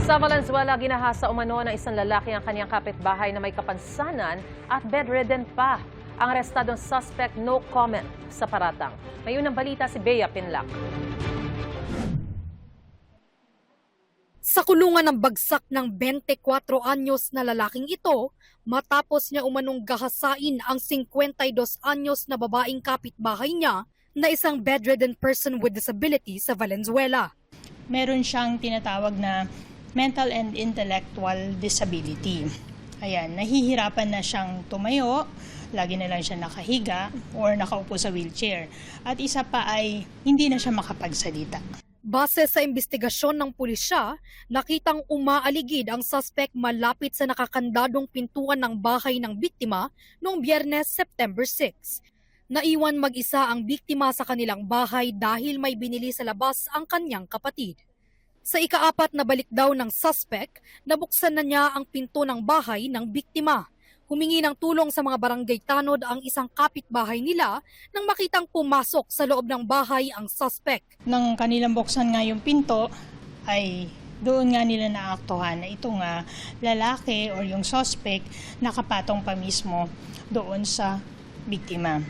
Sa Valenzuela, ginahasa umano ng isang lalaki ang kanyang kapitbahay na may kapansanan at bedridden pa. Ang arestadong suspect no comment sa paratang. May unang balita si Bea Pinlac. Sa kulungan ng bagsak ng 24 anyos na lalaking ito, matapos niya umanong gahasain ang 52 anyos na babaeng kapitbahay niya na isang bedridden person with disability sa Valenzuela. Meron siyang tinatawag na mental and intellectual disability. Ayan, nahihirapan na siyang tumayo, lagi na lang siya nakahiga or nakaupo sa wheelchair. At isa pa ay hindi na siya makapagsalita. Base sa investigasyon ng pulisya, nakitang umaaligid ang suspect malapit sa nakakandadong pintuan ng bahay ng biktima noong Biyernes, September 6. Naiwan mag-isa ang biktima sa kanilang bahay dahil may binili sa labas ang kanyang kapatid. Sa ika-4 na balik daw ng suspect, nabuksan na niya ang pinto ng bahay ng biktima. Humingi ng tulong sa mga barangay tanod ang isang kapitbahay nila nang makitang pumasok sa loob ng bahay ang suspect. Nang kanilang buksan nga yung pinto, ay doon nga nila naaktuhan na itong lalaki or yung suspect nakapatong pa mismo doon sa biktima.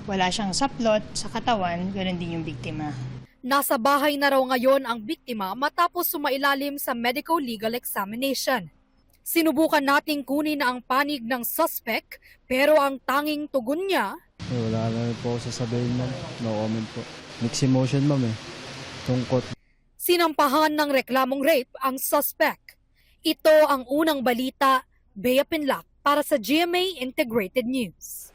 Wala siyang saplot sa katawan, ganoon din yung biktima. Nasa bahay na raw ngayon ang biktima matapos sumailalim sa medical legal examination. Sinubukan nating kunin na ang panig ng suspect pero ang tanging tugon niya, wala na po ako sasabihin, ma'am. No comment po. Mixed emotion, ma'am eh. Tungkot. sinampahan ng reklamong rape ang suspect. Ito ang unang balita, Bea Pinlac para sa GMA Integrated News.